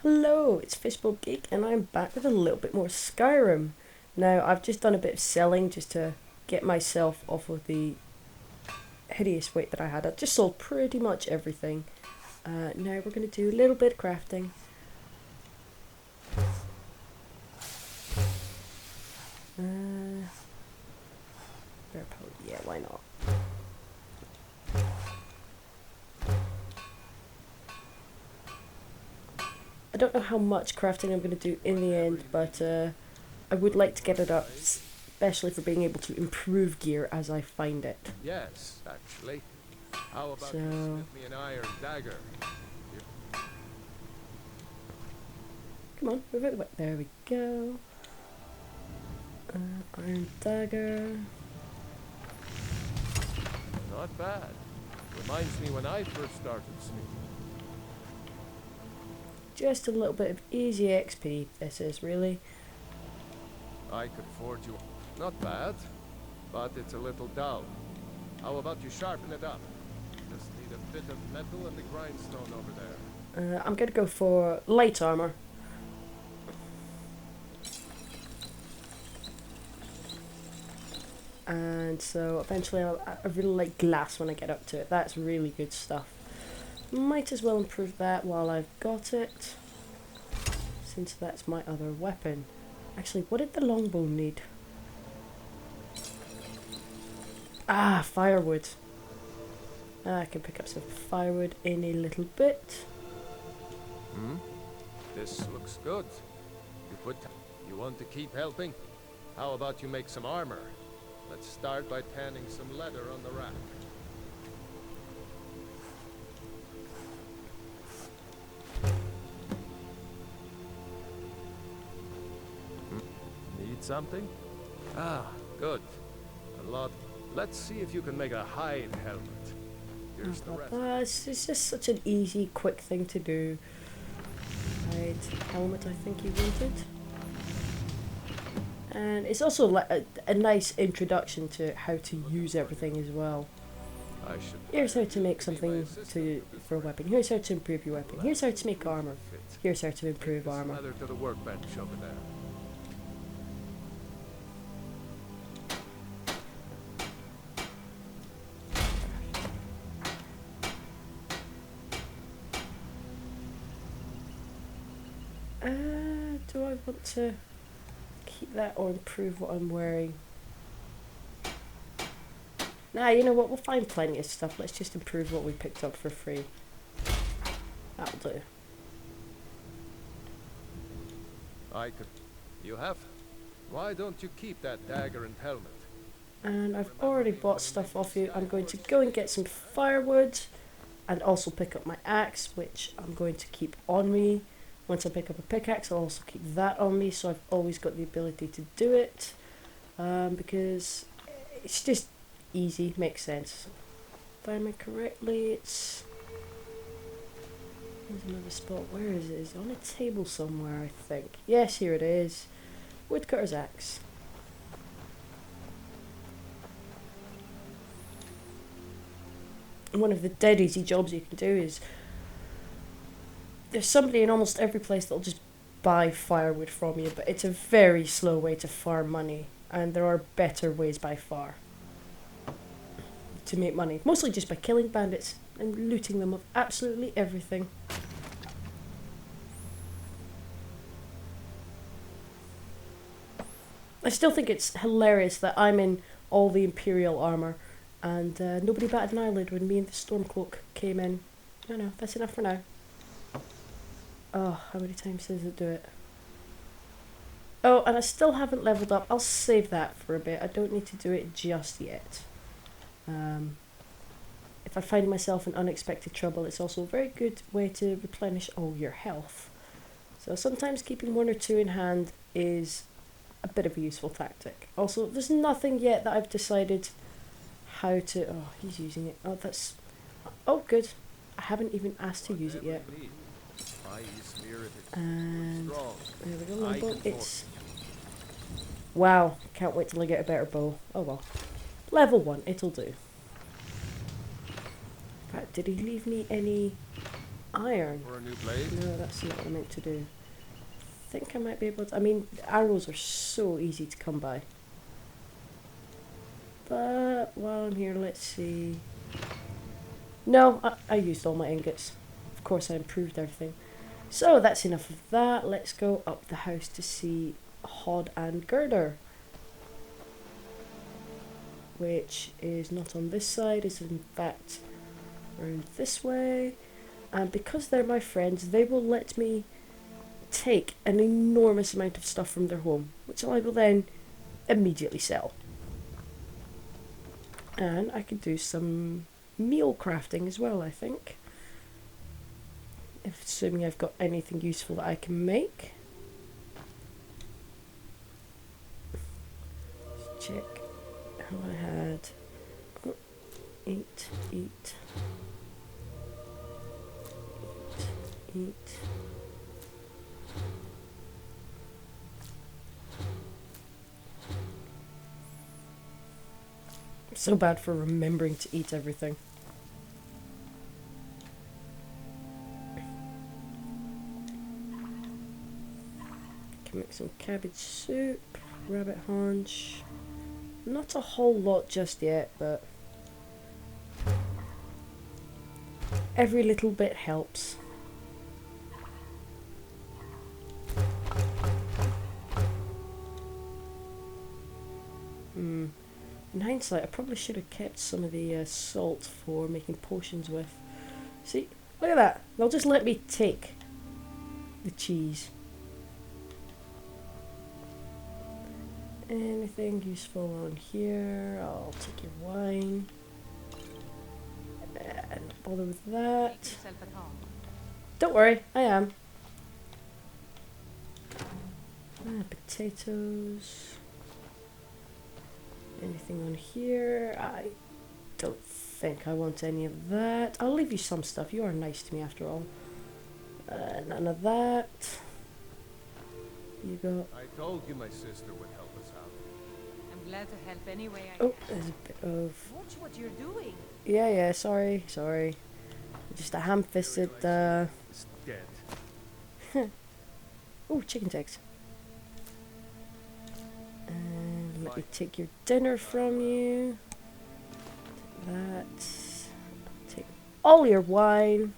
Hello, it's Fishbowl Geek, and I'm back with a little bit more Skyrim. Now, I've just done a bit of selling just to get myself off of the hideous weight that I had. I just sold pretty much everything. Now we're going to do a little bit of crafting. Bear powder, yeah, why not? I don't know how much crafting I'm going to do in the end, but I would like to get it up, especially for being able to improve gear as I find it. Yes, actually. How about you smith me an iron dagger? Come on, move it away. There we go. Iron dagger. Not bad. Reminds me when I first started smithing. Just a little bit of easy XP, this is really. I could forge you. Not bad, but it's a little dull. How about you sharpen it up? Just need a bit of metal and the grindstone over there. I'm gonna go for light armor. And so eventually I really like glass when I get up to it. That's really good stuff. Might as well improve that while I've got it, since that's my other weapon. Actually, what did the longbow need? Ah, firewood. I can pick up some firewood in a little bit. This looks good. You want to keep helping? How about you make some armor? Let's start by tanning some leather on the rack. Need something? Ah, good. A lot. Let's see if you can make a hide helmet. Here's the rest. It's just such an easy, quick thing to do. Hide helmet, I think you wanted. And it's also like a nice introduction to how to use everything as well. Here's how to make something for a weapon. Here's how to improve your weapon. Here's how to make armor. Here's how to improve armor. Leather to the workbench over there. Do I want to keep that or improve what I'm wearing? Nah, you know what? We'll find plenty of stuff. Let's just improve what we picked up for free. That'll do. You have? Why don't you keep that dagger and helmet? And I've already bought stuff off you. I'm going to go and get some firewood and also pick up my axe, which I'm going to keep on me. Once I pick up a pickaxe, I'll also keep that on me, so I've always got the ability to do it. Because it's just easy, makes sense. If I remember correctly, it's... There's another spot. Where is it? It's on a table somewhere, I think. Yes, here it is. Woodcutter's axe. One of the dead easy jobs you can do is... There's somebody in almost every place that'll just buy firewood from you, but it's a very slow way to farm money, and there are better ways by far to make money. Mostly just by killing bandits and looting them of absolutely everything. I still think it's hilarious that I'm in all the Imperial armour, and nobody batted an eyelid when me and the Stormcloak came in. No, that's enough for now. Oh, how many times does it do it? Oh, and I still haven't leveled up. I'll save that for a bit. I don't need to do it just yet. If I find myself in unexpected trouble, it's also a very good way to replenish all your health. So sometimes keeping one or two in hand is a bit of a useful tactic. Also, there's nothing yet that I've decided how to... Oh, he's using it. Oh, that's... Oh, good. I haven't even asked to use it yet. And there we go, longbow. It's... Wow, can't wait till I get a better bow. Oh well. Level 1, it'll do. In fact, did he leave me any iron. For a new blade? No, that's not what I meant to do. I think I might be able to. I mean, arrows are so easy to come by. But while I'm here, let's see. No, I used all my ingots. Of course, I improved everything. So that's enough of that. Let's go up the house to see Hod and Girder, which is not on this side. It's in fact around this way. And because they're my friends, they will let me take an enormous amount of stuff from their home, which I will then immediately sell. And I could do some meal crafting as well, I think. Assuming I've got anything useful that I can make. Let's check how I had. Oh, eat. I'm so bad for remembering to eat everything. Can make some cabbage soup, rabbit haunch. Not a whole lot just yet, but every little bit helps. In hindsight, I probably should have kept some of the salt for making potions with. See, look at that. They'll just let me take the cheese. Anything useful on here? I'll take your wine. Not bother with that. Don't worry, I am. Potatoes. Anything on here? I don't think I want any of that. I'll leave you some stuff. You are nice to me after all. None of that. You got... I told you my sister would help us out. I'm glad to help any way I Oh, can. there's a bit of... Watch what you're doing. Yeah, sorry. Just a ham-fisted, It's dead. Oh, chicken legs. And let me take your dinner from you. Take that. Take all your wine.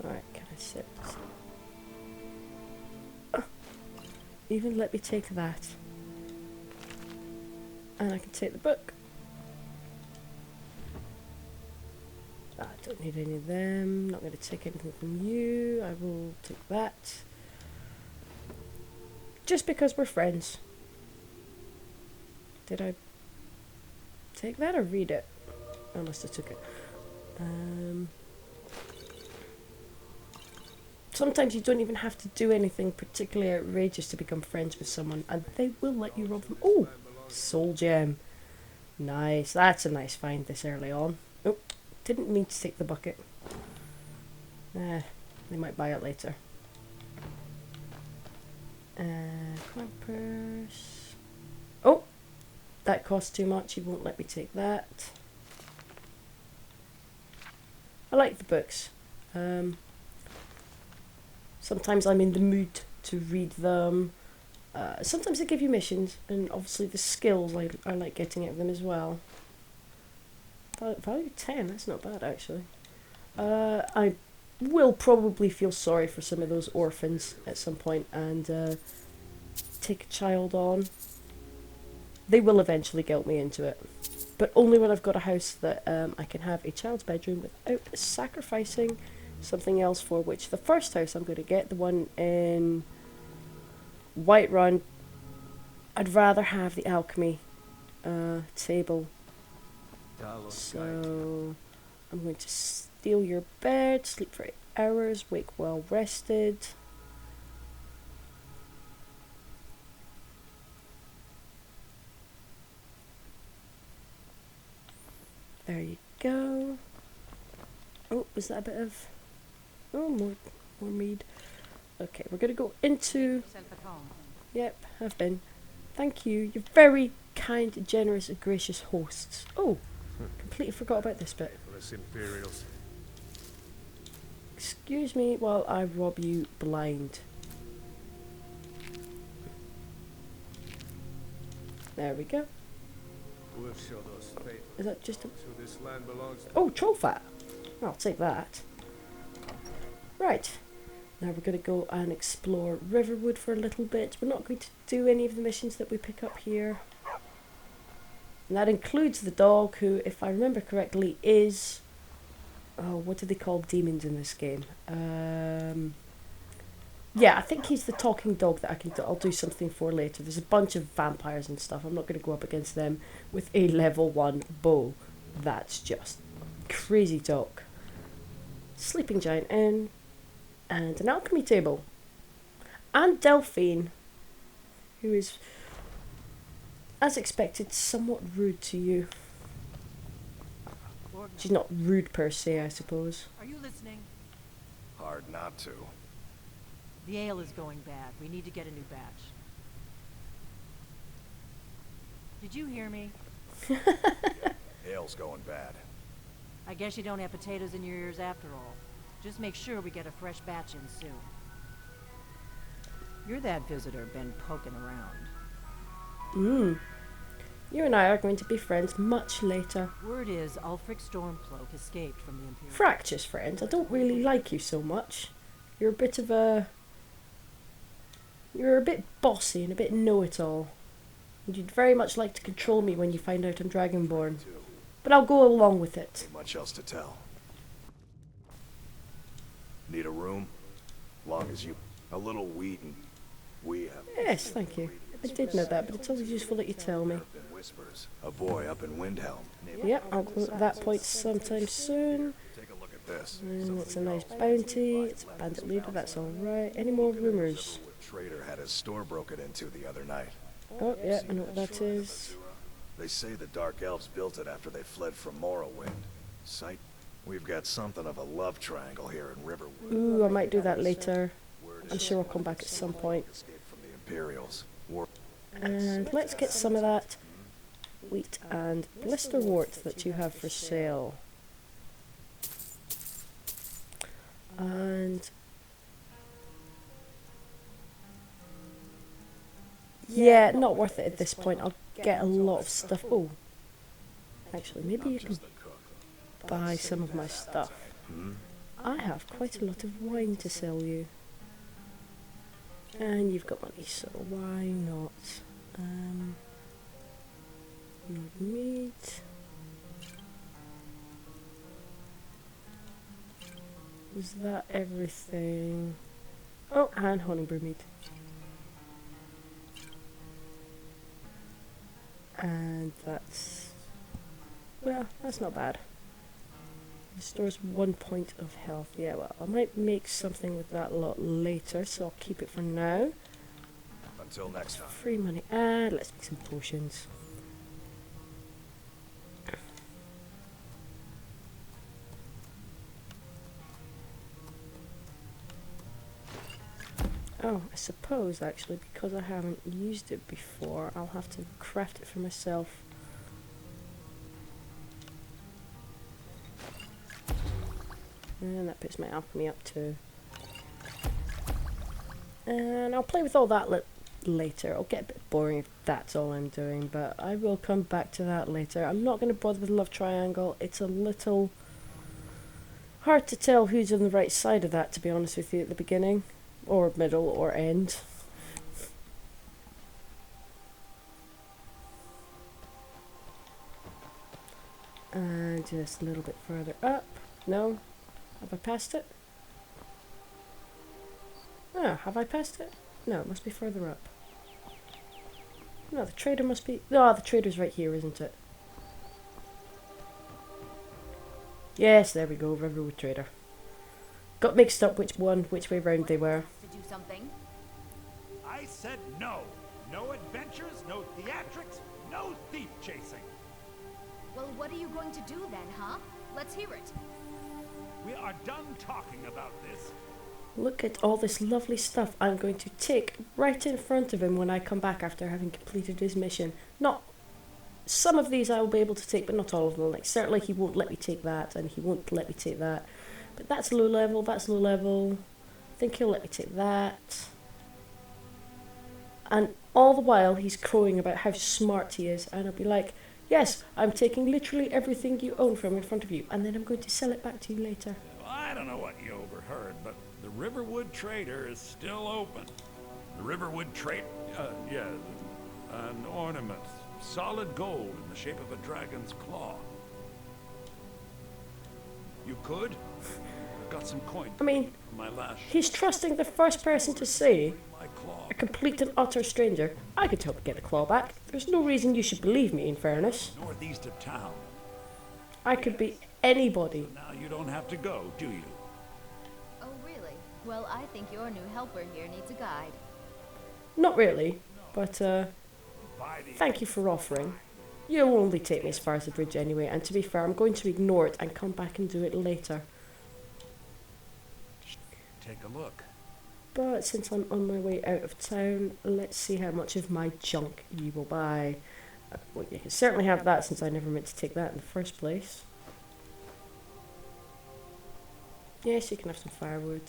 Alright, can I sit? Even let me take that. And I can take the book. I don't need any of them. Not going to take anything from you. I will take that. Just because we're friends. Did I take that or read it? I must have took it. Sometimes you don't even have to do anything particularly outrageous to become friends with someone, and they will let you rob them. Oh, soul gem. Nice. That's a nice find this early on. Oh, didn't mean to take the bucket. They might buy it later. Coin purse. Oh, that costs too much. He won't let me take that. I like the books. Sometimes I'm in the mood to read them. Sometimes they give you missions, and obviously the skills I like getting out of them as well. Value 10, that's not bad actually. I will probably feel sorry for some of those orphans at some point and take a child on. They will eventually guilt me into it, but only when I've got a house that I can have a child's bedroom without sacrificing something else for, which the first house I'm going to get, the one in Whiterun, I'd rather have the alchemy table. So I'm going to steal your bed, sleep for 8 hours, wake well rested. There you go. Oh, was that a bit of... Oh, more mead. Okay, we're going to go into... Yourself at home. Yep, have been. Thank you. You're very kind, generous, and gracious hosts. Oh, completely forgot about this bit. Useless Imperials. Excuse me while I rob you blind. There we go. We'll show those faithful Is that just a... who this land belongs to. Oh, troll fat. I'll take that. Right. Now we're going to go and explore Riverwood for a little bit. We're not going to do any of the missions that we pick up here. And that includes the dog, who, if I remember correctly, is... Oh, what do they call demons in this game? Yeah, I think he's the talking dog that I'll do something for later. There's a bunch of vampires and stuff. I'm not going to go up against them with a level 1 bow. That's just crazy talk. Sleeping Giant Inn. And an alchemy table. And Delphine, who is, as expected, somewhat rude to you. She's not rude per se, I suppose. Are you listening? Hard not to. The ale is going bad. We need to get a new batch. Did you hear me? Ale's going bad. I guess you don't have potatoes in your ears after all. Just make sure we get a fresh batch in soon. You're that visitor been poking around. You and I are going to be friends much later. Word is Ulfric Stormcloak escaped from the Imperial... Fractious friends. I don't really like you so much. You're a bit of a... You're a bit bossy and a bit know-it-all. And you'd very much like to control me when you find out I'm Dragonborn. But I'll go along with it. Ain't much else to tell. Need a room? Long as you... A little wheat and... We have... Yes, thank you. I did know that, but it's always useful that you tell me. Whispers. A boy up in Windhelm. Yep, I'll go at that point sometime soon. Take a look at this. And it's a nice bounty. It's a bandit leader, that's alright. Any more rumours? Trader had his store broken into the other night. Oh, yeah, I know what that is. They say the Dark Elves built it after they fled from Morrowind. Sight. We've got something of a love triangle here in Riverwood. Ooh, I might do that later. I'm sure I'll come back at some point. Escaped from the Imperials. And let's get some of that wheat and blisterwort that you have for sale. And yeah, not worth it at this point. I'll get a lot of stuff. Oh, actually, maybe you can buy some of my stuff. I have quite a lot of wine to sell you. And you've got money, so why not? Not meat. Is that everything? Oh, and honey-brew meat. And that's... well, that's not bad. Restores 1 point of health. Yeah, well, I might make something with that lot later, so I'll keep it for now. Until next time. Free money. And let's make some potions. Oh, I suppose actually, because I haven't used it before, I'll have to craft it for myself. And that puts my alchemy up too. And I'll play with all that later. It'll get a bit boring if that's all I'm doing, but I will come back to that later. I'm not going to bother with Love Triangle. It's a little hard to tell who's on the right side of that, to be honest with you, at the beginning. Or middle, or end. And just a little bit further up. No? Have I passed it? Oh, have I passed it? No, it must be further up. No, the trader must be... oh, the trader's right here, isn't it? Yes, there we go, Riverwood Trader. Got mixed up which way round they were. To do something? I said no. No adventures, no theatrics, no thief chasing. Well, what are you going to do then, huh? Let's hear it. We are done talking about this. Look at all this lovely stuff I'm going to take right in front of him when I come back after having completed his mission. Not some of these I will be able to take, but not all of them. Like, certainly he won't let me take that, and he won't let me take that. But that's low level, that's low level. I think he'll let me take that. And all the while he's crowing about how smart he is, and I'll be like, yes, I'm taking literally everything you own from in front of you, and then I'm going to sell it back to you later. I don't know what you overheard, but the Riverwood Trader is still open. The Riverwood Trade, yeah, an ornament, solid gold in the shape of a dragon's claw. You could? I've got some coin. I mean, from my last he's trusting the first person to say, my claw. a complete and utter stranger, I could help get the claw back. There's no reason you should believe me, in fairness. Northeast of town. I could be anybody. Now you don't have to go, do you? Oh, really? Well, I think your new helper here needs a guide. Not really, but By the thank you for offering. You'll only take me as far as the bridge anyway, and to be fair, I'm going to ignore it and come back and do it later. take a look. But since I'm on my way out of town, let's see how much of my junk you will buy. Well, you can certainly have that since I never meant to take that in the first place. Yes, you can have some firewood.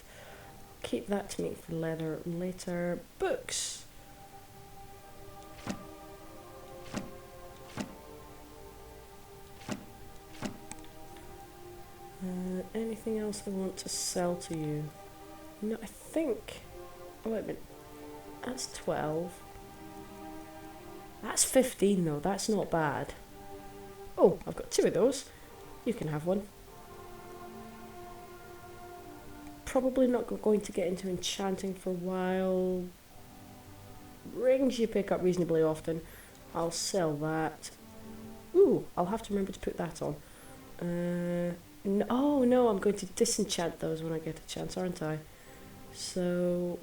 Keep that to make for leather later. Books! Anything else I want to sell to you? No, I think... Oh, wait a minute. That's 12. That's 15 though, that's not bad. Oh, I've got 2 of those. You can have one. Probably not going to get into enchanting for a while. Rings you pick up reasonably often. I'll sell that. Ooh, I'll have to remember to put that on. No, oh no, I'm going to disenchant those when I get a chance, aren't I? So...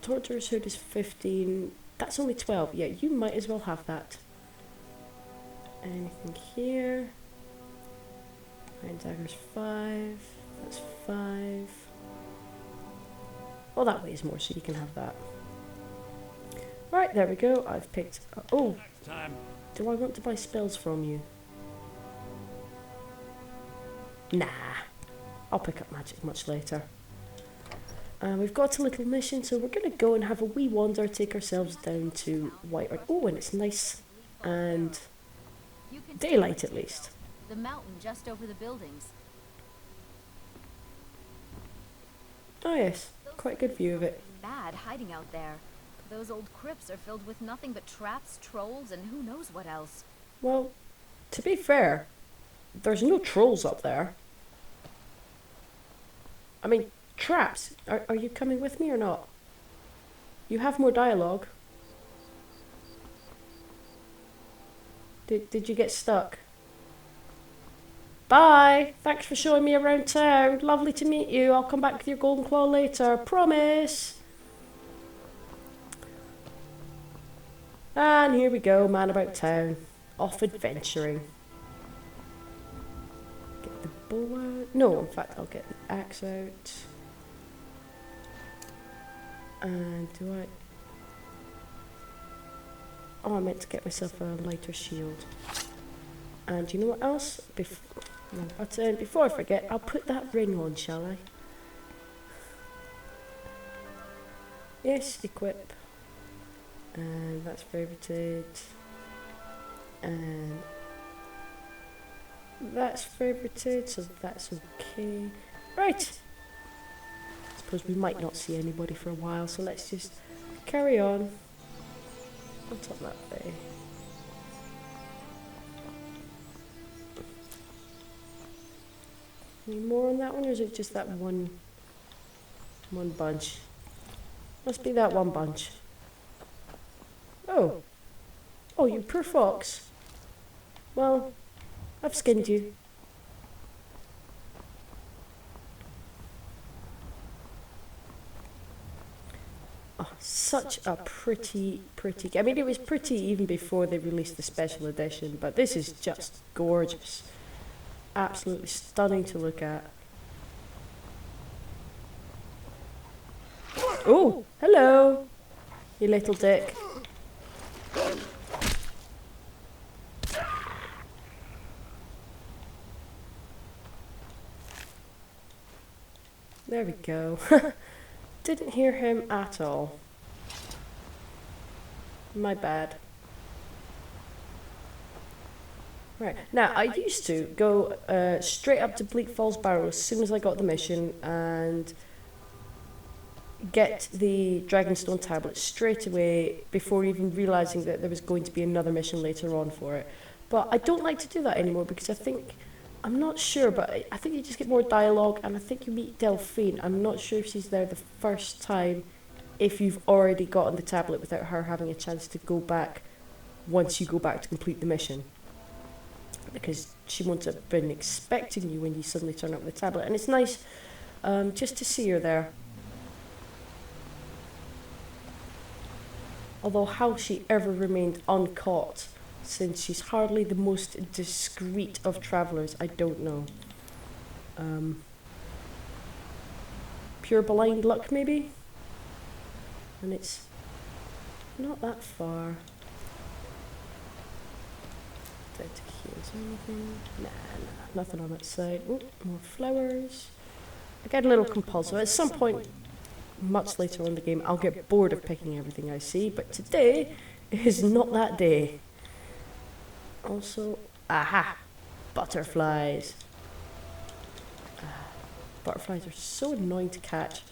Torturer's Hood is 15. That's only 12. Yeah, you might as well have that. Anything here? Iron Dagger's 5. That's 5. Well, that weighs more, so you can have that. Right, there we go. I've picked... Oh! Next time. Do I want to buy spells from you? Nah. I'll pick up magic much later. We've got a little mission, so we're going to go and have a wee wander, take ourselves down to Whiterun. Oh, and it's nice and You can daylight at least. the mountain just over the buildings. Oh yes, quite a good view of it. Bad hiding out there. Those old crypts are filled with nothing but traps, trolls, and who knows what else. Well, to be fair, there's no trolls up there. I mean, traps. Are you coming with me or not? You have more dialogue. Did you get stuck? Bye! Thanks for showing me around town. Lovely to meet you. I'll come back with your golden claw later. Promise! And here we go, man about town. Off adventuring. Get the bow out. No, in fact, I'll get the axe out. And do I... Oh, I meant to get myself a lighter shield. And you know what else? Before I forget, I'll put that ring on, shall I? Yes, equip. And that's favorited. And that's favorited, so that's okay. Right. I suppose we might not see anybody for a while, so let's just carry on. What's up that way? Any more on that one, or is it just that one bunch? Must be that one bunch. Oh. Oh, you poor fox. Well, I've skinned you. Oh, such a pretty... I mean, it was pretty even before they released the special edition, but this is just gorgeous. Absolutely stunning to look at. Oh, hello, you little dick. There we go. Didn't hear him at all. My bad. Right, now I used to go straight up to Bleak Falls Barrow as soon as I got the mission and get the Dragonstone tablet straight away before even realising that there was going to be another mission later on for it. But I don't like to do that anymore because I think, I'm not sure, but I think you just get more dialogue, and I think you meet Delphine. I'm not sure if she's there the first time, if you've already gotten the tablet without her having a chance to go back once you go back to complete the mission. Because she won't have been expecting you when you suddenly turn up with the tablet. And it's nice just to see her there. Although how she ever remained uncaught, since she's hardly the most discreet of travellers, I don't know. Pure blind luck, maybe? And it's not that far. Down to here, is there anything? Nah, nothing on that side. Ooh, more flowers. I get a little compulsive. At some point, much later in the game, I'll get bored of picking everything I see, but today is not that day. Also, aha! Butterflies. Butterflies are so annoying to catch.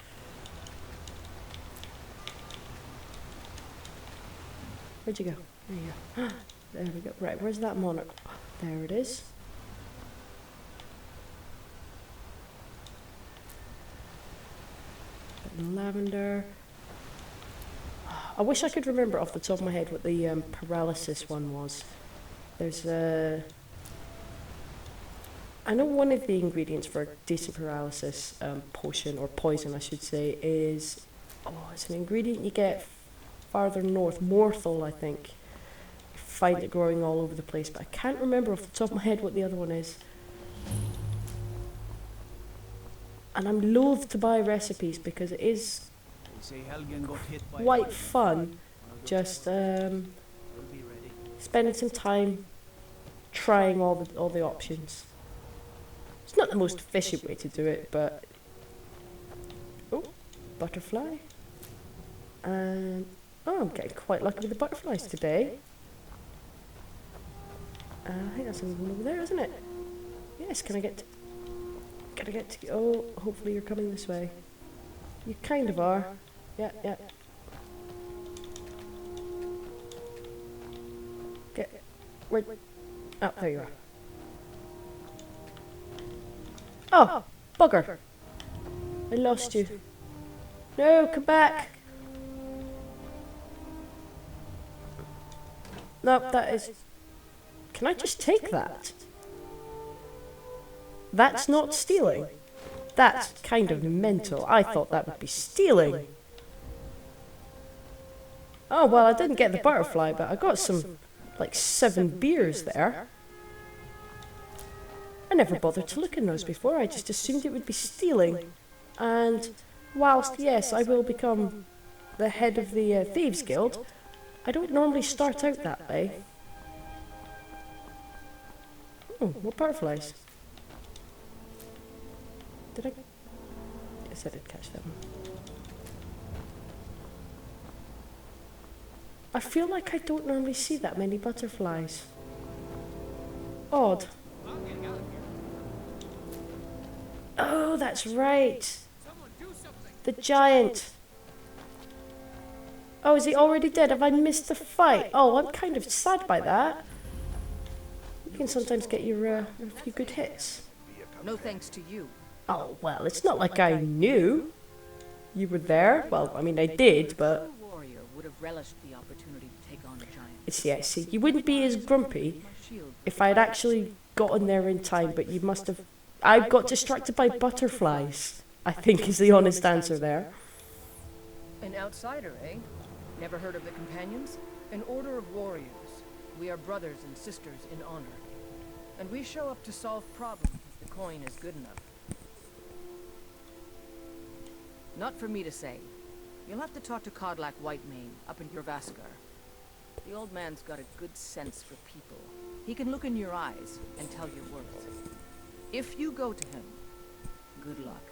Where'd you go? There you go. There we go. Right, where's that monarch? There it is. Lavender. I wish I could remember off the top of my head what the paralysis one was. There's a... I know one of the ingredients for a decent paralysis potion, or poison I should say, is... Oh, it's an ingredient you get farther north. Morthal, I think. You find it growing all over the place, but I can't remember off the top of my head what the other one is. And I'm loath to buy recipes because it is quite fun just spending some time trying all the options. It's not the most efficient way to do it, but... Oh, butterfly. And... Oh, I'm getting quite lucky with the butterflies today. I think that's one over there, isn't it? Yes, can I get... Gotta get to... Oh, hopefully you're coming this way. You kind of are. Yeah, yeah. Get... Where... Oh, there you are. Oh, bugger. I lost you. No, come back. No, that is... Can I just take that? That's not stealing. That's kind of mental. I thought that would be stealing. Oh, well, I didn't get the butterfly, but I got some, like, 7 beers there. I never bothered to look in those before. I just assumed it would be stealing. And whilst, yes, I will become the head of the Thieves Guild, I don't normally start out that way. Oh, more butterflies. Did I? Yes, I did catch them. I feel like I don't normally see that many butterflies. Odd. Oh, that's right. The giant. Oh, is he already dead? Have I missed the fight? Oh, I'm kind of sad by that. You can sometimes get your a few good hits. No thanks to you. Oh, well, it's not like I knew you were there. Well, I mean, I did, but... A warrior would have relished the opportunity to take on a giant. It's, yeah, see, you wouldn't be as grumpy if I'd actually gotten there in time, but you must have... I got distracted by butterflies, I think is the honest answer there. An outsider, eh? Never heard of the Companions? An order of warriors. We are brothers and sisters in honor. And we show up to solve problems if the coin is good enough. Not for me to say. You'll have to talk to Codlac Whitemane up in Jorvaskar. The old man's got a good sense for people. He can look in your eyes and tell your worth. If you go to him, good luck.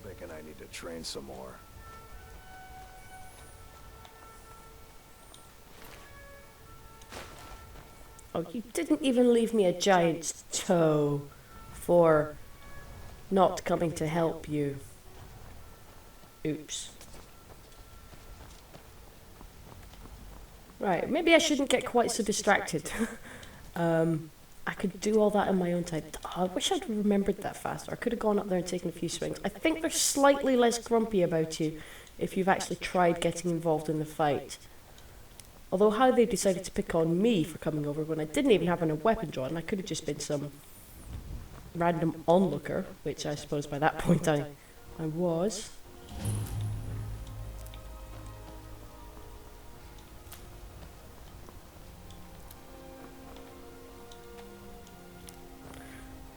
Thinking I need to train some more. Oh, you didn't even leave me a giant toe for not coming to help you. Oops. Right, maybe I shouldn't get quite so distracted. I could do all that in my own time. Oh, I wish I'd remembered that faster. I could have gone up there and taken a few swings. I think they're slightly less grumpy about you if you've actually tried getting involved in the fight. Although how they decided to pick on me for coming over when I didn't even have a weapon drawn, I could have just been some random onlooker, which I suppose by that point I was.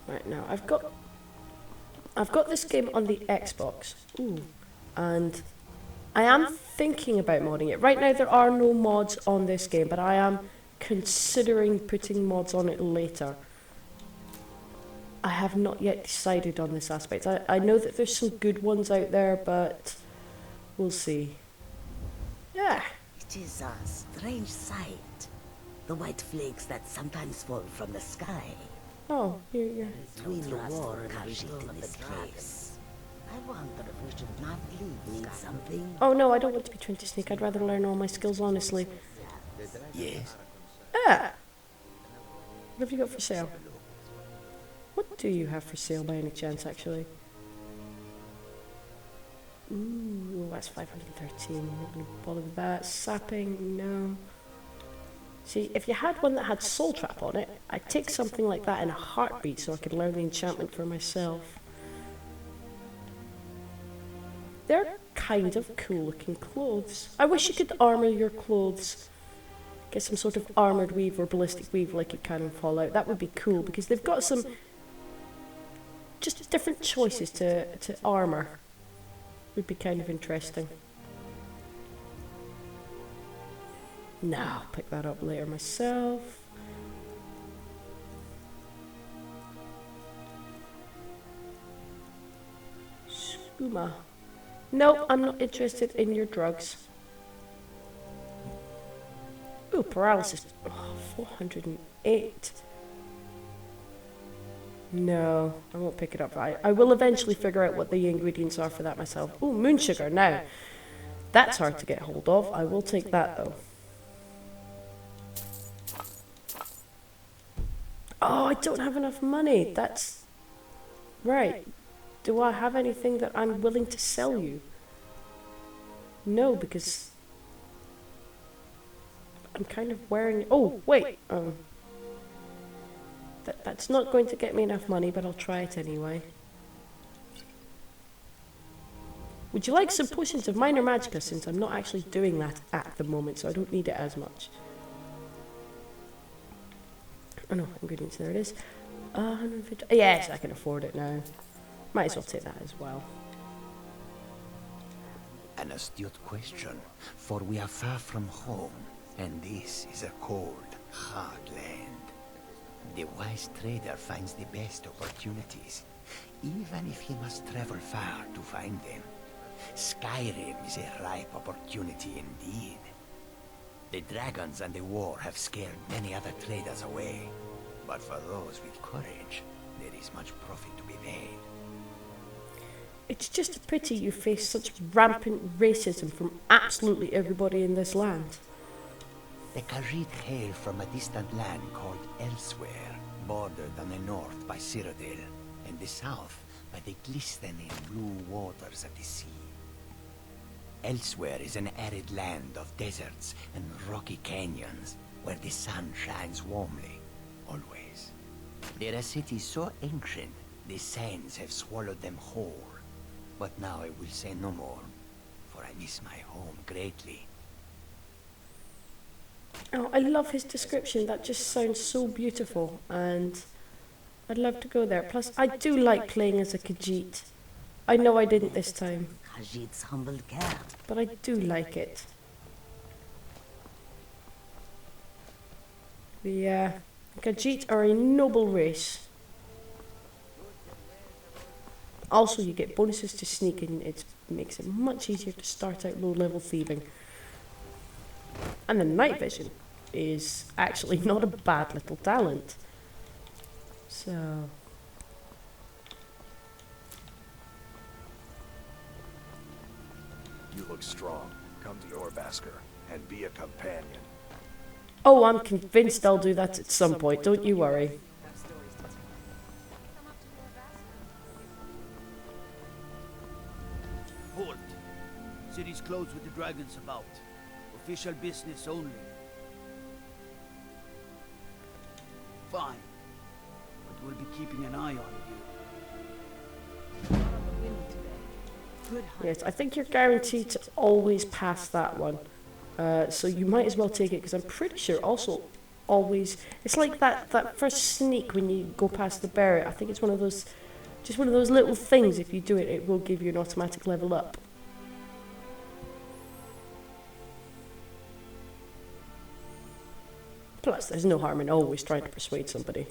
Right, now I've got this game on the Xbox. Ooh. And I am thinking about modding it. Right now there are no mods on this game, but I am considering putting mods on it later. I have not yet decided on this aspect. I know that there's some good ones out there, but we'll see. Yeah. It is a strange sight. The white flakes that sometimes fall from the sky. Oh, you're Between the war and Khajiit in this place. I wonder if we should not leave. Need something? Oh no, I don't want to be trained to sneak. I'd rather learn all my skills honestly. Yes. Ah! What have you got for sale? What do you have for sale by any chance, actually? Ooh, that's 513. I'm not going to bother with that. Sapping, no. See, if you had one that had Soul Trap on it, I'd take something like that in a heartbeat so I could learn the enchantment for myself. They're kind of cool looking clothes. I wish you could armour your clothes. Get some sort of armoured weave or ballistic weave like it can in Fallout. That would be cool because they've got some just different choices to armour. Would be kind of interesting. Nah, I'll pick that up later myself. Skooma. No, I'm not interested in your drugs. Ooh, paralysis. Oh, 408. No, I won't pick it up. I will eventually figure out what the ingredients are for that myself. Ooh, moon sugar. Now, that's hard to get hold of. I will take that though. Oh, I don't have enough money. That's right. Do I have anything that I'm willing to sell you? No, because I'm kind of wearing... Oh, wait. That's not going to get me enough money, but I'll try it anyway. Would you like some potions of minor magicka, since I'm not actually doing that at the moment, so I don't need it as much. Oh no, ingredients, there it is. 150. Yes, I can afford it now. Might as well take that as well. An astute question, for we are far from home, and this is a cold, hard land. The wise trader finds the best opportunities, even if he must travel far to find them. Skyrim is a ripe opportunity indeed. The dragons and the war have scared many other traders away, but for those with courage, there is much profit to be made. It's just a pity you face such rampant racism from absolutely everybody in this land. The Khajiit hail from a distant land called Elsewhere, bordered on the north by Cyrodiil, and the south by the glistening blue waters of the sea. Elsewhere is an arid land of deserts and rocky canyons, where the sun shines warmly, always. They're a city so ancient, the sands have swallowed them whole. But now I will say no more, for I miss my home greatly. Oh, I love his description. That just sounds so beautiful, and I'd love to go there. Plus, I do like playing as a Khajiit. I know I didn't this time, Khajiit's humble care. but I do like it. The Khajiit are a noble race. Also, you get bonuses to sneak, and it makes it much easier to start out low-level thieving. And the night vision is actually not a bad little talent. So... You look strong. Come to your Vasker and be a companion. Oh, I'm convinced I'll do that at some point, don't you worry. Halt. City's closed with the dragons about. Official business only. Fine. But we'll be keeping an eye on you. Yes, I think you're guaranteed to always pass that one. So you might as well take it, because I'm pretty sure also always... It's like that first sneak when you go past the barrier. I think it's one of those... Just one of those little things. If you do it, it will give you an automatic level up. Plus, there's no harm in always trying to persuade somebody.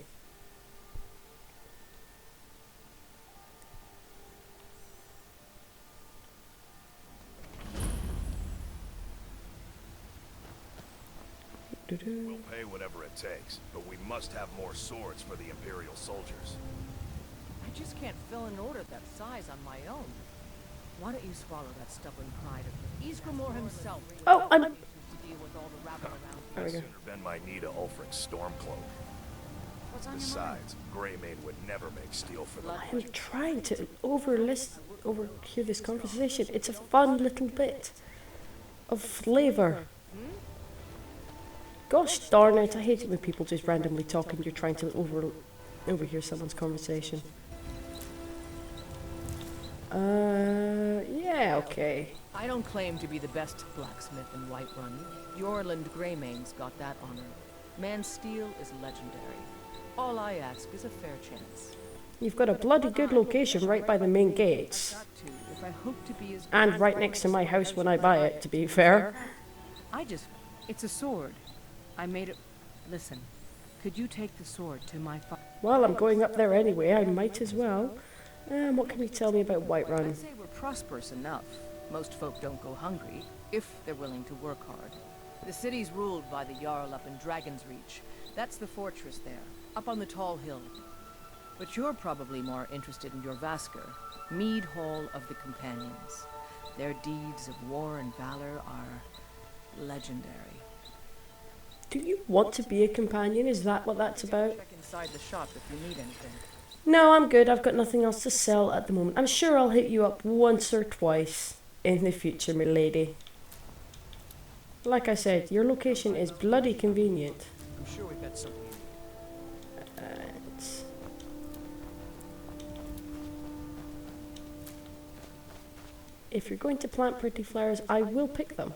We'll pay whatever it takes, but we must have more swords for the Imperial soldiers. I just can't fill an order that size on my own. Why don't you swallow that stubborn pride of yours? Ysgramor himself. Oh, I'm... To deal with all the rabble around. There we go. I'd sooner bend my knee to Ulfric's Stormcloak. Besides, Greymane would never make steel for them. I'm trying to overhear this conversation. It's a fun little bit of flavour. Gosh darn it, I hate it when people just randomly talk and you're trying to overhear someone's conversation. Yeah, okay. I don't claim to be the best blacksmith in Whiterun. Yorland Greymane's got that honor. Man's steel is legendary. All I ask is a fair chance. You've got a bloody good location right by the main gates. If I hope to be as And right next to my house when I buy it, to be fair. It's a sword. I made it... Listen, could you take the sword to my father? Well, I'm going up there anyway, I might as well. What can you tell me about Whiterun? I'd say we're prosperous enough. Most folk don't go hungry, if they're willing to work hard. The city's ruled by the Jarl up in Dragon's Reach. That's the fortress there, up on the tall hill. But you're probably more interested in your Vasker, Mead Hall of the Companions. Their deeds of war and valor are legendary. Do you want to be a companion? Is that what that's about? Check inside the shop if you need anything. No, I'm good. I've got nothing else to sell at the moment. I'm sure I'll hit you up once or twice in the future, my lady. Like I said, your location is bloody convenient. I'm sure we've got something. If you're going to plant pretty flowers, I will pick them.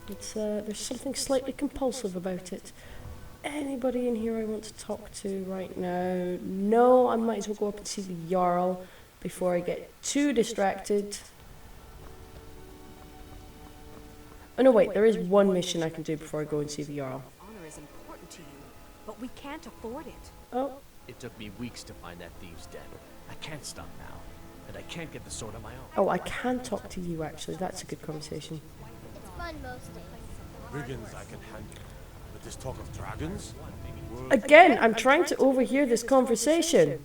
It's there's something slightly compulsive about it. Anybody in here I want to talk to right now? No, I might as well go up and see the Jarl before I get too distracted. Oh no, wait, there is one mission I can do before I go and see the Jarl. Honor is important to you, but we can't afford it. Oh. It took me weeks to find that thieves' den. I can't stop now, and I can't get the sword on my own. Oh, I can talk to you actually. That's a good conversation. It's fun most days. Brigands I can handle, but this talk of dragons? Again, I'm trying to overhear this conversation.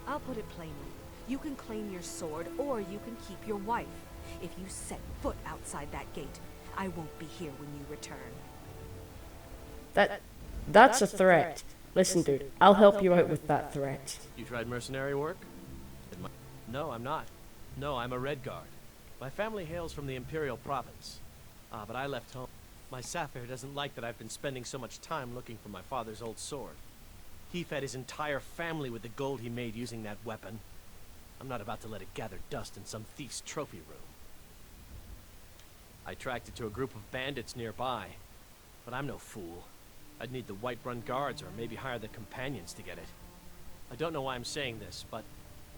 I'll put it plainly. You can claim your sword, or you can keep your wife. If you set foot outside that gate, I won't be here when you return. That's a threat. Listen, dude, I'll help you out with that threat. You tried mercenary work? No, I'm not. No, I'm a Red Guard. My family hails from the Imperial Province. But I left home. My Sapphire doesn't like that I've been spending so much time looking for my father's old sword. He fed his entire family with the gold he made using that weapon. I'm not about to let it gather dust in some thief's trophy room. I tracked it to a group of bandits nearby, but I'm no fool. I'd need the Whiterun guards or maybe hire the companions to get it. I don't know why I'm saying this, but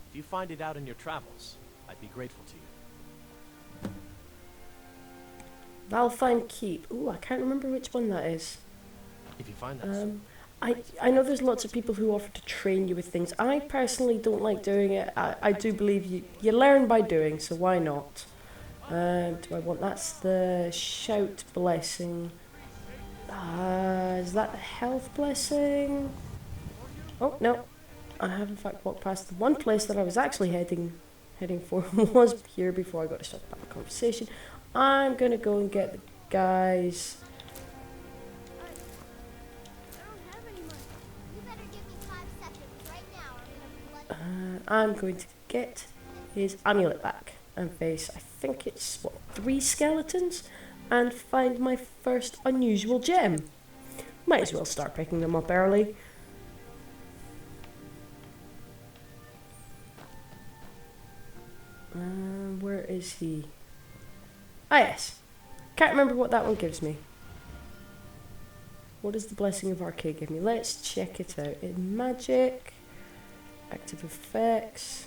if you find it out in your travels, I'd be grateful to you. Valfine Keep. Ooh, I can't remember which one that is. If you find that, I know there's lots of people who offer to train you with things. I personally don't like doing it. I do believe you learn by doing, so why not? Do I want... That's the shout blessing. Is that the health blessing? Oh, no. I have in fact walked past the one place that I was actually heading for was here before I got to start back the conversation. I'm going to go and get the guys... I'm going to get his amulet back and face, I think it's, what, 3 skeletons? And find my first unusual gem. Might as well start picking them up early. Where is he? Ah, yes. Can't remember what that one gives me. What does the Blessing of Arcade give me? Let's check it out. In magic... Active effects.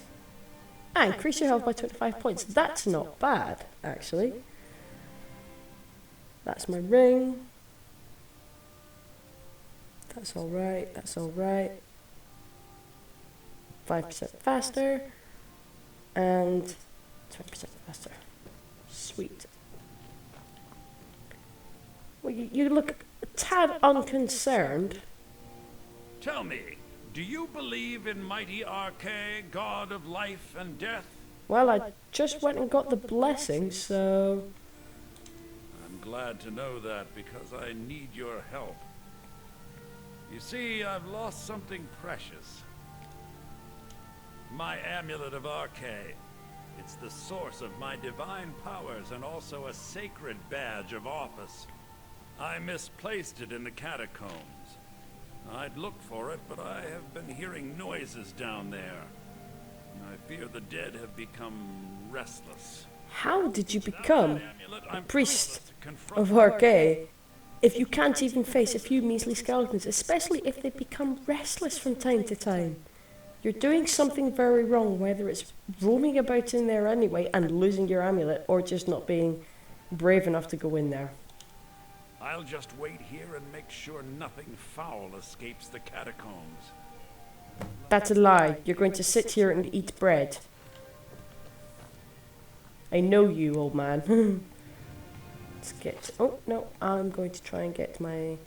Increase your health by 25 points. That's not bad, actually. That's my ring. That's alright, that's alright. 5% faster. And 20% faster. Sweet. Well, you look a tad unconcerned. Tell me, do you believe in mighty Arcade, god of life and death? Well, I just went and got the blessing, so... I'm glad to know that, because I need your help. You see, I've lost something precious. My amulet of Arcade. It's the source of my divine powers and also a sacred badge of office. I misplaced it in the catacombs. I'd look for it, but I have been hearing noises down there. I fear the dead have become restless. How did you become a priest of Arcade if you can't even face a few measly skeletons, especially if they become restless from time to time? You're doing something very wrong, whether it's roaming about in there anyway and losing your amulet, or just not being brave enough to go in there. I'll just wait here and make sure nothing foul escapes the catacombs. That's a lie. You're going to sit here and eat bread. I know you, old man. Let's get... Oh, no. I'm going to try and get my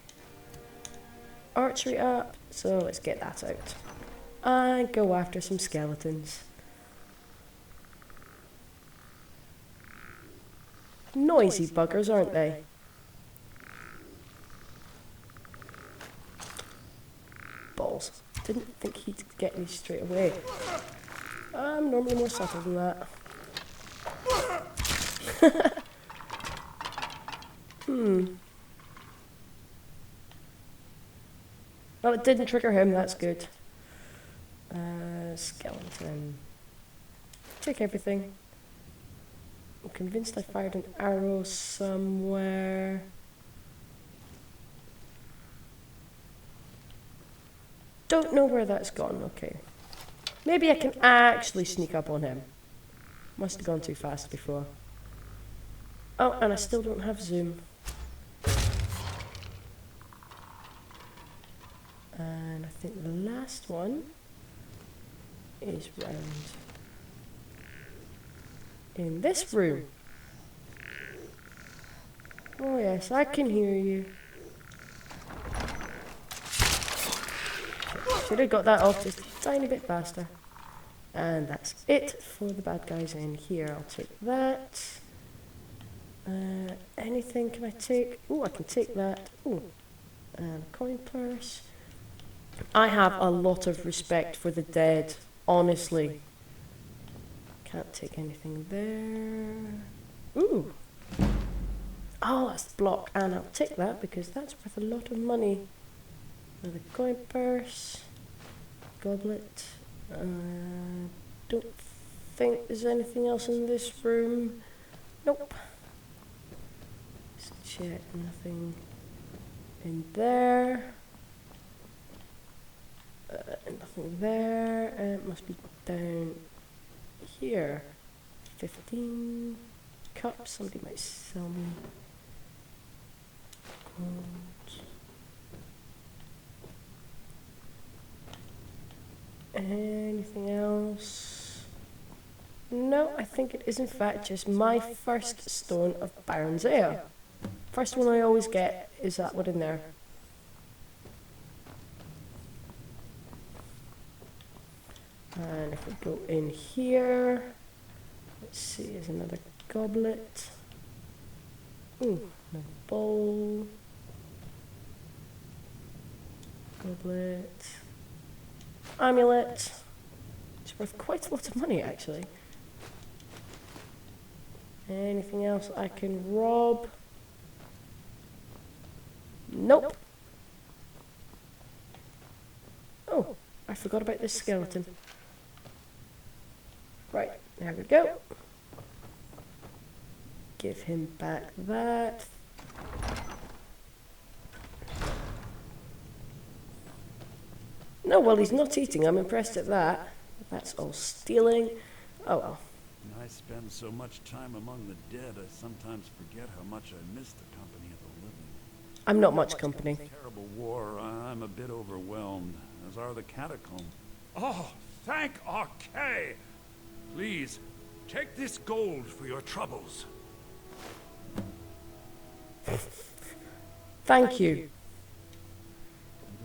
archery up. So let's get that out. And go after some skeletons. Noisy buggers, aren't they? Balls. Didn't think he'd get me straight away. I'm normally more subtle than that. Well, it didn't trigger him, that's good. Skeleton. Take everything. I'm convinced I fired an arrow somewhere. Don't know where that's gone, okay. Maybe I can actually sneak up on him. Must have gone too fast before. Oh, and I still don't have zoom. And I think the last one is round in this room. Oh yes, I can hear you. Should have got that off just a tiny bit faster. And that's it for the bad guys in here. I'll take that. Anything can I take? Oh, I can take that. Oh, and a coin purse. I have a lot of respect for the dead, honestly. Can't take anything there. Ooh. Oh, that's the block. And I'll take that because that's worth a lot of money. Another coin purse. Goblet. Don't think there's anything else in this room. Nope. Let's check. Nothing in there. Nothing there. It must be down here. 15 cups. Somebody might sell me gold. Anything else? No, I think it is in fact just my first stone of Baron's Ale. First one I always get is that one in there. And if we go in here, let's see, there's another goblet. Ooh, a bowl. Goblet. Amulet. It's worth quite a lot of money, actually. Anything else I can rob? Nope. Oh, I forgot about this skeleton. Right, there we go. Give him back that. No, well, he's not eating. I'm impressed at that. That's all stealing. Oh well. I spend so much time among the dead, I sometimes forget how much I miss the company of the living. I'm not much company. Terrible war. I'm a bit overwhelmed, as are the catacombs. Oh, thank Arkay! Please, take this gold for your troubles. Thank you.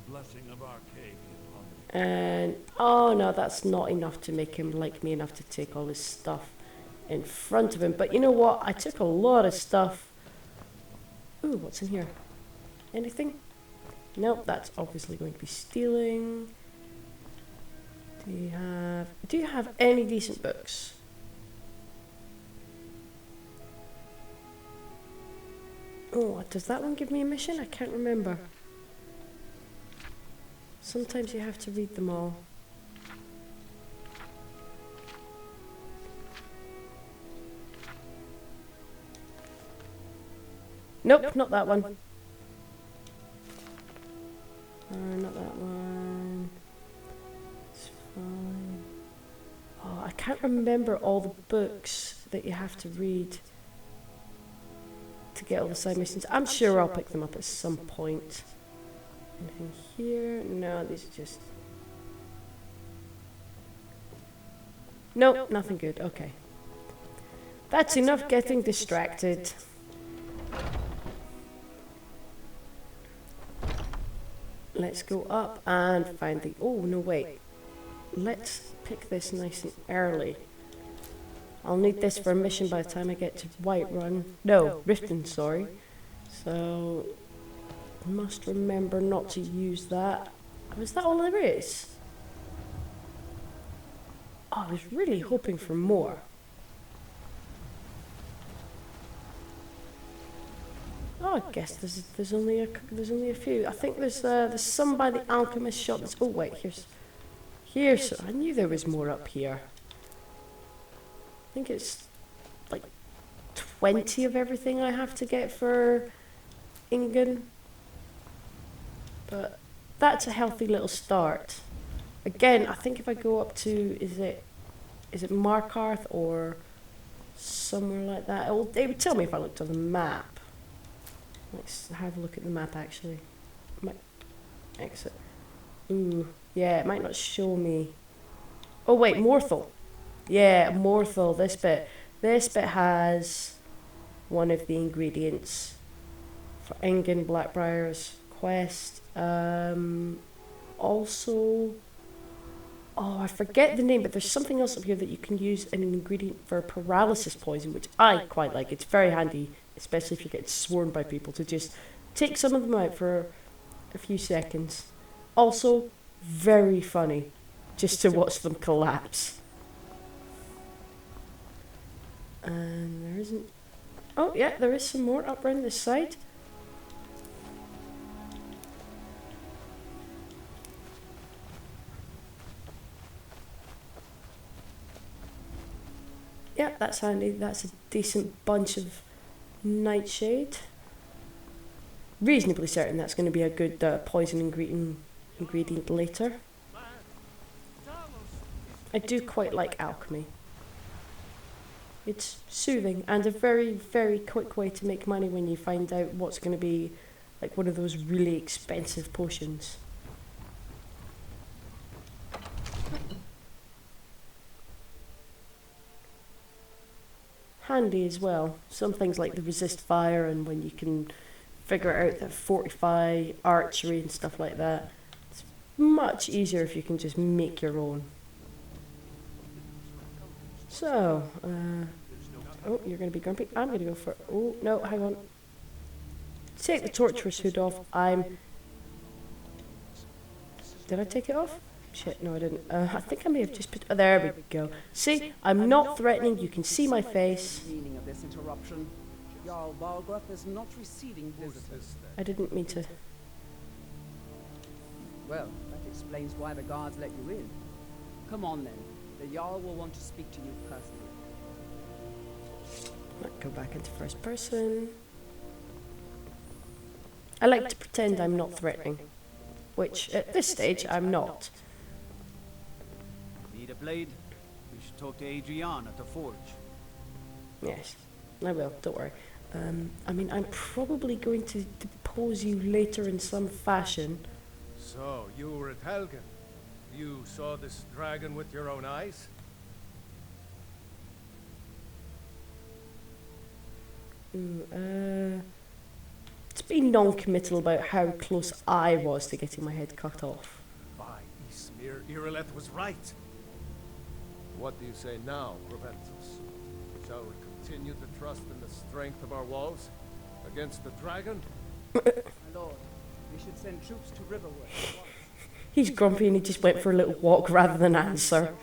The blessing of Arkay be upon you. And oh no, that's not enough to make him like me enough to take all his stuff in front of him. But you know what? I took a lot of stuff. Ooh, what's in here? Anything? Nope, that's obviously going to be stealing. Do you have any decent books? Oh, does that one give me a mission? I can't remember. Sometimes you have to read them all. Nope, not that one. Not that one. It's fine. Oh, I can't remember all the books that you have to read to get all the side missions. I'm sure I'll pick them up at some point. Anything here? No, these are just... Nope, nothing good. Okay. That's enough getting distracted. Let's go up and find the... Oh, no, wait. Let's pick this nice and early. I'll need this for a mission by the time I get to Whiterun. No, Riften, sorry. So... must remember not to use that. Oh, is that all there is? Oh, I was really hoping for more. Oh, I guess there's only a few. I think there's some by the alchemist shop. Oh wait, here's. I knew there was more up here. I think it's like 20 of everything I have to get for Ingen. But that's a healthy little start. Again, I think if I go up to, is it Markarth or somewhere like that? It would tell me if I looked on the map. Let's have a look at the map actually. Exit. Ooh, yeah, it might not show me. Oh wait, Morthal. Yeah, Morthal, this bit. This bit has one of the ingredients for Ingen Blackbriar's quest. Also, oh, I forget the name, but there's something else up here that you can use an ingredient for paralysis poison, which I quite like. It's very handy, especially if you get sworn by people, to just take some of them out for a few seconds. Also, very funny, just to watch them collapse. And there isn't... Oh, yeah, there is some more up around this side. Yeah, that's handy. That's a decent bunch of nightshade. Reasonably certain that's going to be a good poison ingredient later. I do quite like alchemy. It's soothing and a very, very quick way to make money when you find out what's going to be like one of those really expensive potions. handy as well. Some things like the resist fire, and when you can figure out that fortify archery and stuff like that. It's much easier if you can just make your own. So, oh, you're going to be grumpy. I'm going to go for... Oh, no, hang on. Take the torturous hood off. Did I take it off? Shit, no I didn't. I think I may have just put... Oh, there we go. See, I'm not threatening. You can see my face. Meaning of this interruption. Jarl Balgruth is not receiving visitors. I didn't mean to... Well, that explains why the guards let you in. Come on then. The Jarl will want to speak to you personally. Might go back into first person. I like to pretend I'm not threatening. Which, at this stage, I'm not. Need a blade? We should talk to Adrian at the forge. Yes, I will, don't worry. I mean, I'm probably going to depose you later in some fashion. So, you were at Helgen. You saw this dragon with your own eyes? It's been non-committal about how close I was to getting my head cut off. By Ysmir, Irileth was right. What do you say now, Proventus? Shall we continue to trust in the strength of our walls against the dragon? My lord, we should send troops to Riverwood. He's grumpy and he just went for a little walk rather than answer.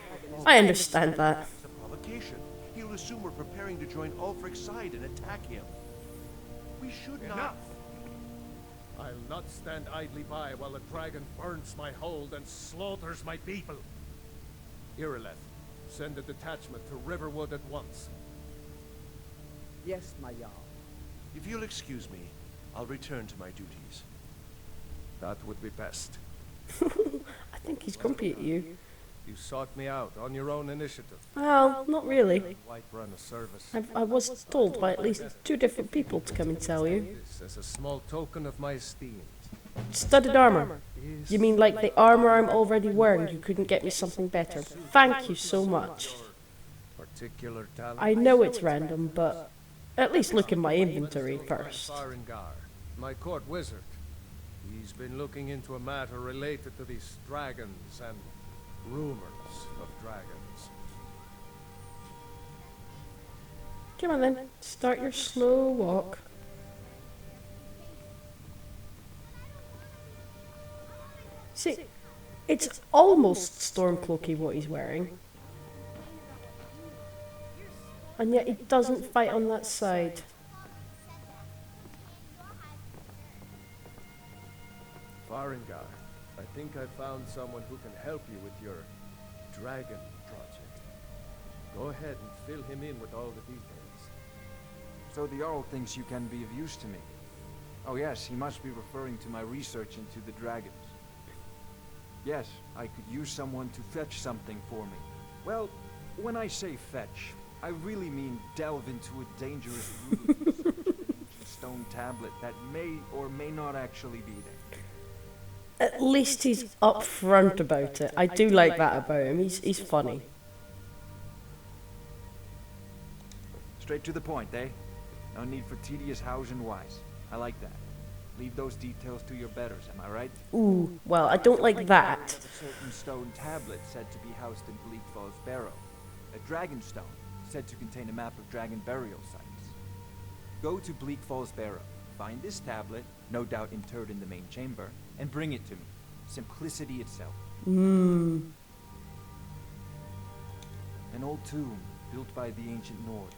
I understand that. It's a provocation. He'll assume we're preparing to join Ulfric's side and attack him. We should not... I'll not stand idly by while the dragon burns my hold and slaughters my people. Irileth, send a detachment to Riverwood at once. Yes, my Jarl. If you'll excuse me, I'll return to my duties. That would be best. I think he's grumpy at you. You sought me out on your own initiative. Well, not really. Whiterun a service. I was told by at least 2 different people to come and tell you. This as a small token of my esteem. Studded armor. You mean like the armor I'm already wearing? You couldn't get me something better. Thank you so much. Particular talent. I know it's random, but at least look in my inventory first. Farengar, my court wizard. He's been looking into a matter related to these dragons and rumors of dragons. Come on then, start your slow walk. See, it's almost Stormcloaky what he's wearing. And yet he doesn't fight on that side. Farengar, I think I found someone who can help you with your dragon project. Go ahead and fill him in with all the details. So the Jarl thinks you can be of use to me. Oh yes, he must be referring to my research into the dragons. Yes, I could use someone to fetch something for me. Well, when I say fetch, I really mean delve into a dangerous route and search an ancient stone tablet that may or may not actually be there. At least he's upfront about it. I do like that about him. He's funny. Straight to the point, eh? No need for tedious hows and whys. I like that. Leave those details to your betters, am I right? Ooh, well, I don't like that. A certain stone tablet said to be housed in Bleak Falls Barrow. A dragon stone said to contain a map of dragon burial sites. Go to Bleak Falls Barrow, find this tablet, no doubt interred in the main chamber, and bring it to me. Simplicity itself. An old tomb built by the ancient Nord.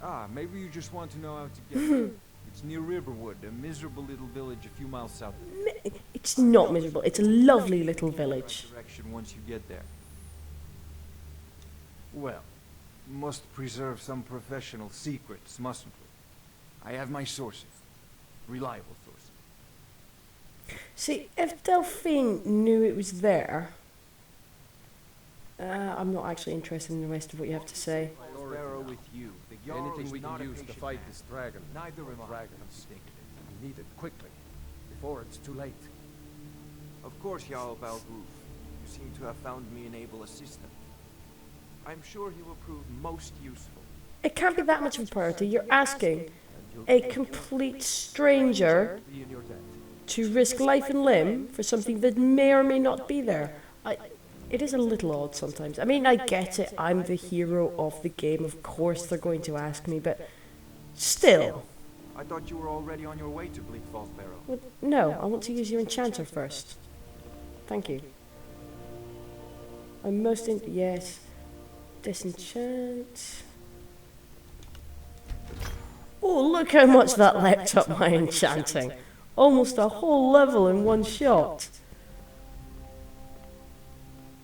Ah, maybe you just want to know how to get there. It's near Riverwood, a miserable little village a few miles south. It's not miserable. It's a lovely little village. Direction once you get there. Well, must preserve some professional secrets, mustn't we? I have my sources. Reliable sources. See, if Delphine knew it was there... I'm not actually interested in the rest of what you have to say. With you. Anything we can use to fight this dragon. Neither am I. Dragons. We need it quickly, before it's too late. Of course, Jarl Balgruuf. You seem to have found me an able assistant. I'm sure he will prove most useful. It can't be that much of a priority. You're asking a complete stranger to risk life and limb for something that may or may not be there. It is a little odd sometimes. I mean, I get it. I'm the hero of the game. Of course they're going to ask me, but still. I thought you were already on your way to Bleak Falls Barrow. Well, no, I want to use your enchanter first. Thank you. I'm most in... Yes. Disenchant. Oh, look how much that leapt up my enchanting. Almost a whole level in one shot.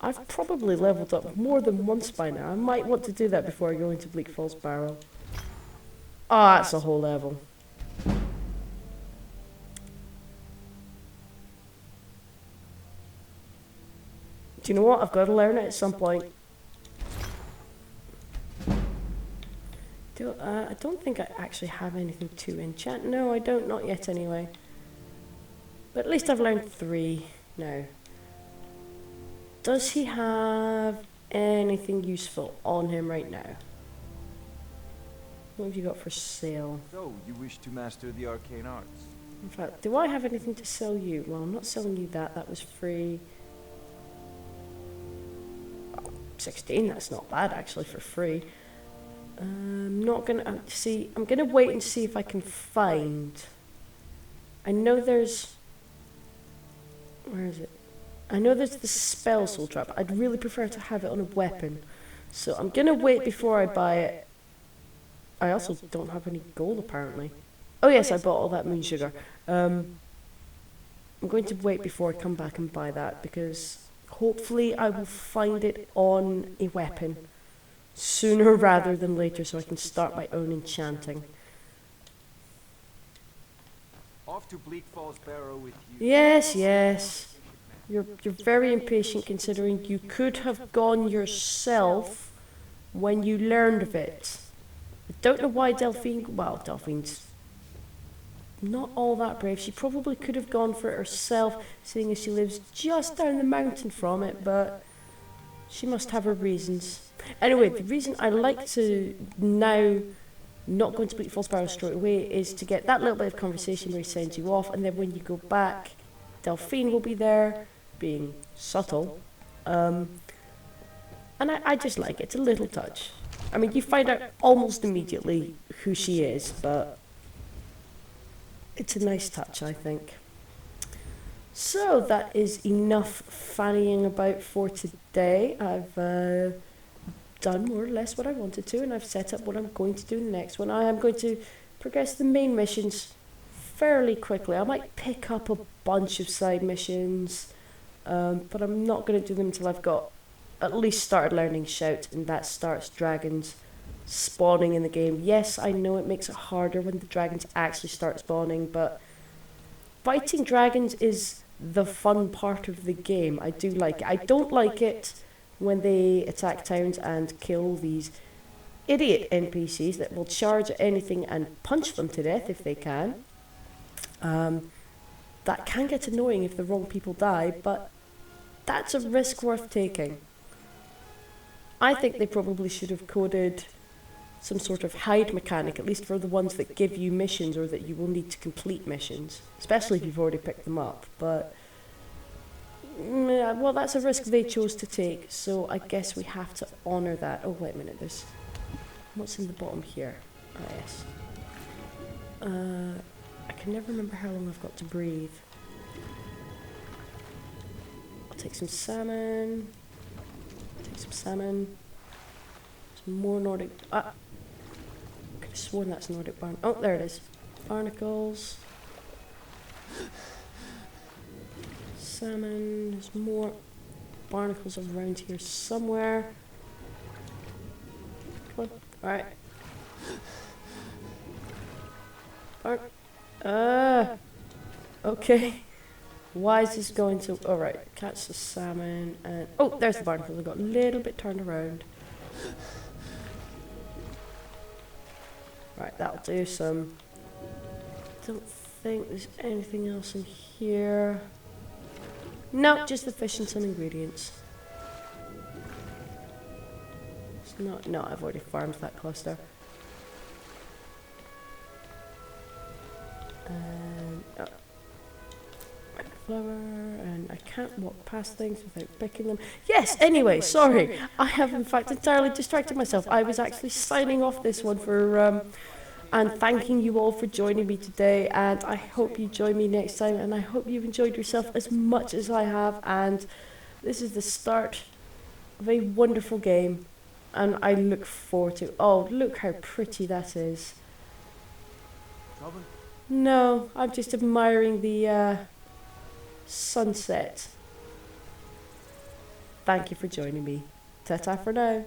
I've probably leveled up more than once by now. I might want to do that before I go into Bleak Falls Barrow. Ah, that's a whole level. Do you know what? I've got to learn it at some point. I don't think I actually have anything to enchant. No, I don't. Not yet, anyway. But at least I've learned 3 now. Does he have anything useful on him right now? What have you got for sale? So, you wish to master the arcane arts? In fact, do I have anything to sell you? Well, I'm not selling you that. That was free. 16, that's not bad actually for free. I'm not gonna see. I'm gonna wait and see if I can find. I know there's. Where is it? I know there's the spell soul trap. I'd really prefer to have it on a weapon, so I'm gonna wait before I buy it. I also don't have any gold apparently. Oh yes, I bought all that moon sugar. I'm going to wait before I come back and buy that because hopefully I will find it on a weapon sooner rather than later so I can start my own enchanting. Off to Bleak Falls Barrow with you. Yes, yes. You're very impatient considering you could have gone yourself when you learned of it. I don't know why Delphine... Well, Delphine's not all that brave. She probably could have gone for it herself, seeing as she lives just down the mountain from it, but she must have her reasons. Anyway, the reason I like to now not go into Bleak Falls Barrow straight away is to get that little bit of conversation where he sends you off, and then when you go back, Delphine will be there, being subtle. And I just like it. It's a little touch. I mean, you find out almost immediately who she is, but it's a nice touch, I think. So that is enough fannying about for today. I've done more or less what I wanted to, and I've set up what I'm going to do in the next one. I am going to progress the main missions fairly quickly. I might pick up a bunch of side missions, but I'm not going to do them until I've got at least started learning Shout, and that starts dragons spawning in the game. Yes, I know it makes it harder when the dragons actually start spawning, but fighting dragons is the fun part of the game. I do like it. I don't like it when they attack towns and kill these idiot NPCs that will charge at anything and punch them to death if they can. That can get annoying if the wrong people die, but that's a risk worth taking. I think they probably should have coded some sort of hide mechanic, at least for the ones that give you missions or that you will need to complete missions, especially if you've already picked them up. But well, that's a risk they chose to take, so I guess we have to honour that. Oh, wait a minute, there's... What's in the bottom here? Ah, yes. I can never remember how long I've got to breathe. I'll take some salmon. Take some salmon. Some more Nordic... Ah! I could have sworn that's Nordic barn... Oh, there it is. Barnacles. Salmon. There's more barnacles around here somewhere. Come on. Alright. Okay. Why is this going to... Alright, catch the salmon and... Oh, there's the barnacles. I got a little bit turned around. Right, that'll do some... Don't think there's anything else in here. No, just the fish and some ingredients. It's not... No, I've already farmed that cluster. And flower, and I can't walk past things without picking them. Yes, anyway, sorry. I have in fact entirely distracted myself. I was actually signing off this one for and thanking you all for joining me today, and I hope you join me next time, and I hope you've enjoyed yourself as much as I have, and this is the start of a wonderful game, and I look forward to. Oh, look how pretty that is. No, I'm just admiring the sunset. Thank you for joining me. Ta-ta for now.